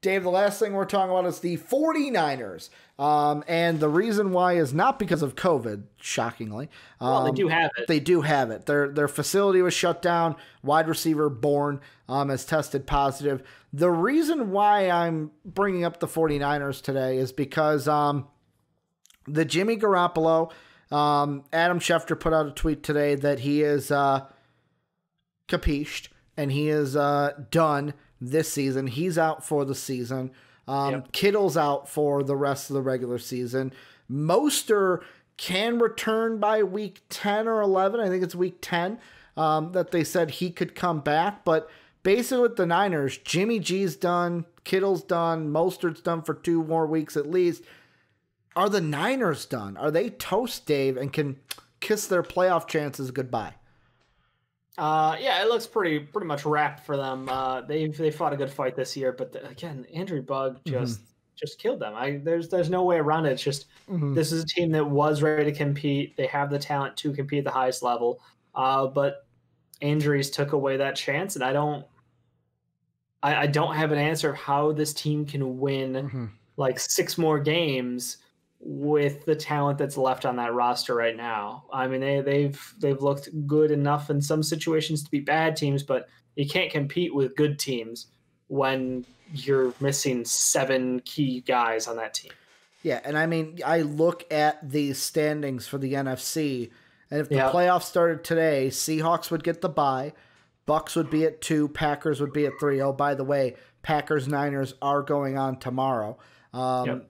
Dave, the last thing we're talking about is the 49ers. And the reason why is not because of COVID, shockingly. Well, they do have it. They do have it. Their facility was shut down. Wide receiver Bourne has tested positive. The reason why I'm bringing up the 49ers today is because the Jimmy Garoppolo, Adam Schefter put out a tweet today that he is capished and he is done this season. He's out for the season. Kittle's out for the rest of the regular season. Moster can return by week 10 or 11. I think it's week 10 that they said he could come back. But basically with the Niners, Jimmy G's done, Kittle's done, Mostert's done for 2 more weeks at least. Are the Niners done? Are they toast, Dave, and can kiss their playoff chances goodbye? Yeah, it looks pretty much wrapped for them. They fought a good fight this year, but again, the injury bug just killed them. There's no way around it. It's just this is a team that was ready to compete. They have the talent to compete at the highest level, but injuries took away that chance. And I don't have an answer of how this team can win like 6 more games with the talent that's left on that roster right now. I mean, they've looked good enough in some situations to be bad teams, but you can't compete with good teams when you're missing 7 key guys on that team. Yeah, and I mean, I look at the standings for the NFC, and if the playoffs started today, Seahawks would get the bye, Bucks would be at 2, Packers would be at 3. Oh, by the way, Packers-Niners are going on tomorrow.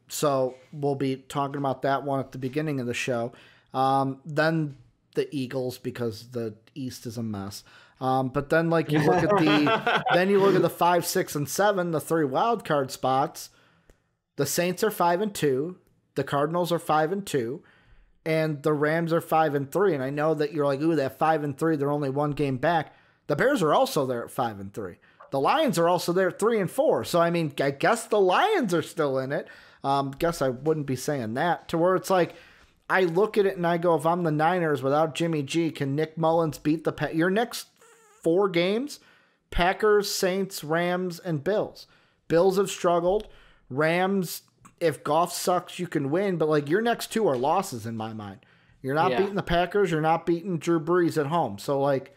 So we'll be talking about that one at the beginning of the show. Then the Eagles, because the East is a mess. But then like you look at the 5, 6, and 7, the 3 wild card spots. The Saints are 5-2, the Cardinals are 5-2, and the Rams are 5-3. And I know that you're like, ooh, that 5-3, they're only 1 game back. The Bears are also there at 5-3. The Lions are also there at 3-4. So, I mean, I guess the Lions are still in it. Guess I wouldn't be saying that. To where it's like, I look at it and I go, if I'm the Niners without Jimmy G, can Nick Mullins beat your next 4 games? Packers, Saints, Rams, and Bills. Bills have struggled. Rams, if Goff sucks, you can win. But, like, your next 2 are losses in my mind. You're not beating the Packers. You're not beating Drew Brees at home. So, like,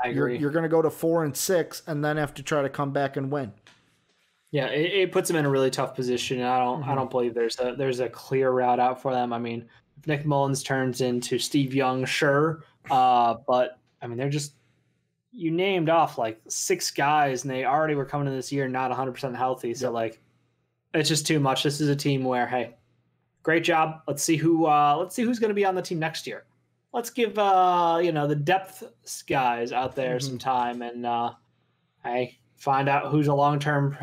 I agree. You're going to go to 4-6 and then have to try to come back and win. Yeah, it puts them in a really tough position. I don't believe there's a clear route out for them. I mean, if Nick Mullins turns into Steve Young, sure, but I mean you named off like 6 guys and they already were coming in this year not 100% healthy. So like, it's just too much. This is a team where, hey, great job. Let's see who's going to be on the team next year. Let's give the depth guys out there some time and find out who's a long-term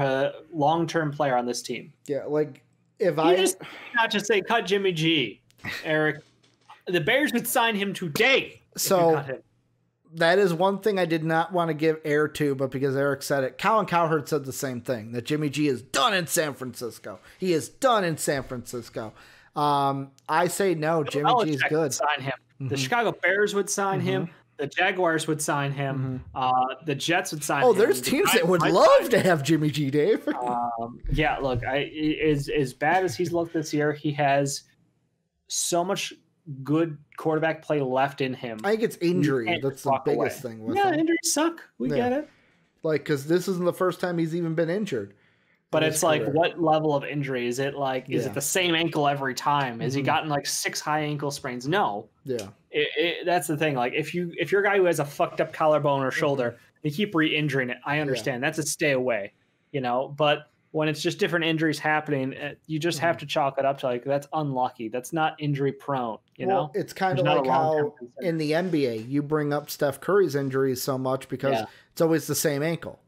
player on this team. Yeah, like not just say cut Jimmy G, Eric. The Bears would sign him today. So that is one thing I did not want to give air to, but because Eric said it, Colin Cowherd said the same thing, that Jimmy G is done in San Francisco. He is done in San Francisco. I say no, Jimmy G is good. Sign him. The Chicago Bears would sign him. The Jaguars would sign him. The Jets would sign him. Oh, there's teams that would love to have Jimmy G, Dave. Yeah, look, as bad as he's looked this year, he has so much good quarterback play left in him. I think it's injury. That's the biggest thing with him. Injuries suck. We get it. Like, because this isn't the first time he's even been injured. But it's like, what level of injury? Is it like, is it the same ankle every time? Has he gotten like 6 high ankle sprains? No. Yeah. That's the thing. Like, if you're a guy who has a fucked up collarbone or shoulder, you keep re-injuring it. I understand. That's a stay away, but when it's just different injuries happening, you just have to chalk it up to like, that's unlucky. That's not injury prone, Well, it's kind of like how in the NBA, you bring up Steph Curry's injuries so much because it's always the same ankle.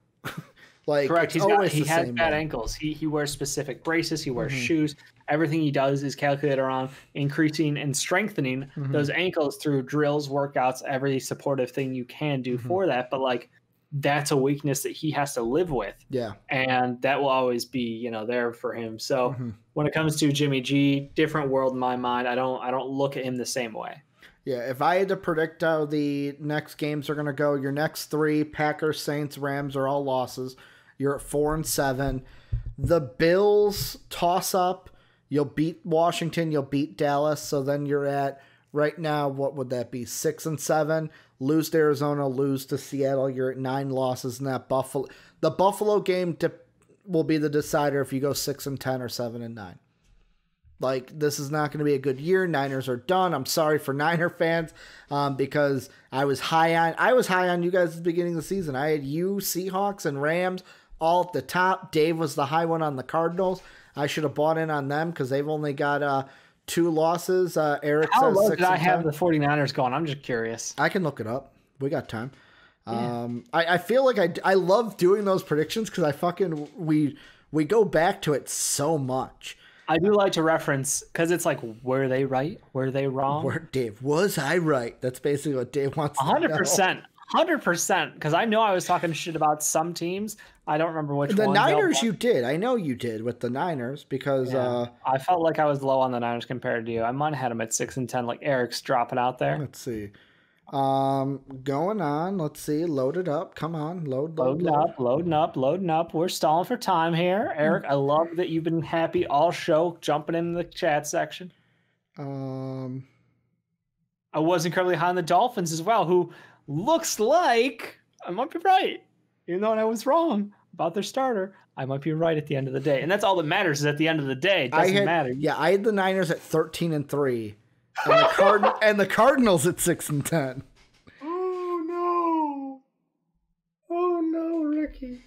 Like, correct. He has bad ankles. He wears specific braces. He wears shoes. Everything he does is calculated around increasing and strengthening those ankles through drills, workouts, every supportive thing you can do for that. But like, that's a weakness that he has to live with. Yeah. And that will always be, there for him. So when it comes to Jimmy G, different world in my mind. I don't look at him the same way. Yeah, if I had to predict how the next games are going to go, your next 3, Packers, Saints, Rams, are all losses. You're at 4-7. the Bills toss up. You'll beat Washington. You'll beat Dallas. So then you're at, right now, what would that be? 6-7. Lose to Arizona, lose to Seattle. You're at 9 losses in that Buffalo. The Buffalo game will be the decider if you go 6-10 or 7-9. Like, this is not going to be a good year. Niners are done. I'm sorry for Niner fans because I was high on you guys at the beginning of the season. I had you, Seahawks, and Rams all at the top. Dave was the high one on the Cardinals. I should have bought in on them because they've only got 2 losses. Eric How says low 6 did I and have 10. the 49ers going? I'm just curious. I can look it up. We got time. Yeah. I feel like I love doing those predictions because I fucking we go back to it so much. I do like to reference because it's like, were they right? Were they wrong? Dave, was I right? That's basically what Dave wants to know. 100%. Because I know I was talking shit about some teams. I don't remember which The ones. Niners you did. I know you did with the Niners because I felt like I was low on the Niners compared to you. I might have had them at 6-10, like Eric's dropping out there. let's see. Going on. Let's see. Load it up. Come on. Loading up. We're stalling for time here. Eric, I love that you've been happy all show, jumping in the chat section. I was incredibly high on the Dolphins as well, who looks like I might be right. Even though I was wrong about their starter, I might be right at the end of the day. And that's all that matters is at the end of the day. It doesn't matter. Yeah, I had the Niners at 13-3. And the Cardinals at 6-10. Oh no, Ricky.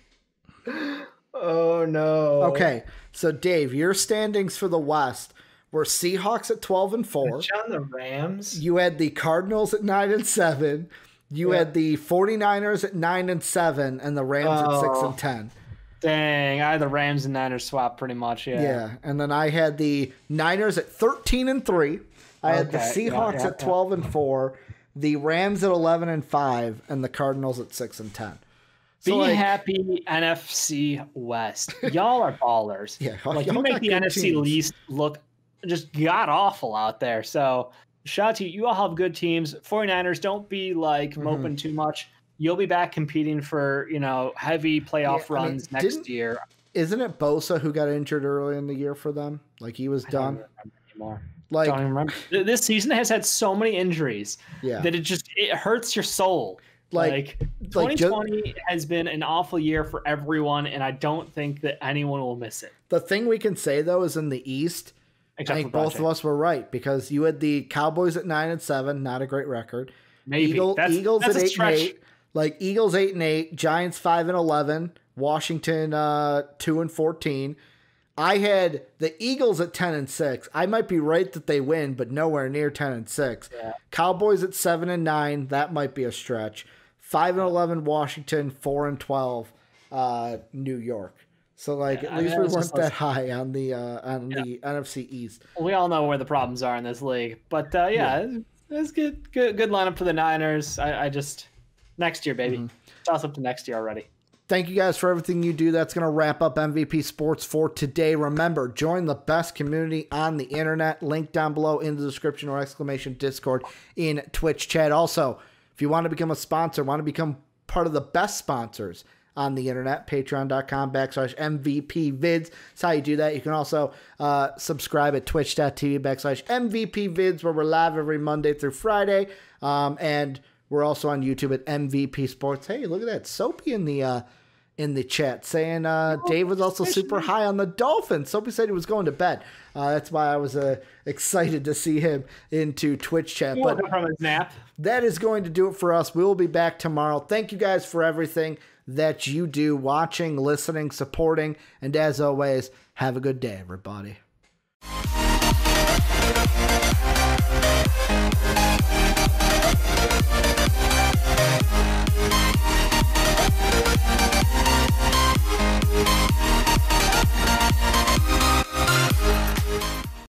Oh no. Okay, so Dave, your standings for the West were Seahawks at 12-4. On the Rams. You had the Cardinals at 9-7. You had the 49ers at 9-7, and the Rams at 6-10. Dang, I had the Rams and Niners swap pretty much. Yeah, and then I had the Niners at 13-3. I had the Seahawks at 12-4, the Rams at 11-5, and the Cardinals at 6-10. So happy, NFC West. Y'all are ballers. Yeah, you make the NFC East look just god awful out there. So shout out to you. You all have good teams. 49ers, don't be like moping too much. You'll be back competing for heavy playoff runs next year. Isn't it Bosa who got injured early in the year for them? Like he was done. I don't remember anymore. Like, don't remember. This season has had so many injuries that it hurts your soul. Like 2020 has been an awful year for everyone, and I don't think that anyone will miss it. The thing we can say though is in the East, I think both of us were right because you had the Cowboys at 9-7, not a great record. Maybe Eagles at 8-8, like Eagles 8-8, Giants 5-11, Washington 2-14. I had the Eagles at 10-6. I might be right that they win, but nowhere near 10-6. Yeah. Cowboys at 7-9. That might be a stretch. 5-11 Washington, 4-12 New York. So at least we weren't that high on the NFC East. We all know where the problems are in this league, but it's good lineup for the Niners. I just next year, baby. Toss up to next year already. Thank you guys for everything you do. That's going to wrap up MVP Sports for today. Remember, join the best community on the internet. Link down below in the description or / Discord in Twitch chat. Also, if you want to become a sponsor, want to become part of the best sponsors on the internet, patreon.com/MVP vids. That's how you do that. You can also subscribe at twitch.tv/MVP vids, where we're live every Monday through Friday. And we're also on YouTube at MVP Sports. Hey, look at that. Soapy in the chat saying Dave was also super high on the Dolphins. Soapy said he was going to bed. That's why I was excited to see him into Twitch chat. But from his nap. That is going to do it for us. We will be back tomorrow. Thank you guys for everything that you do, watching, listening, supporting, and as always, have a good day, everybody.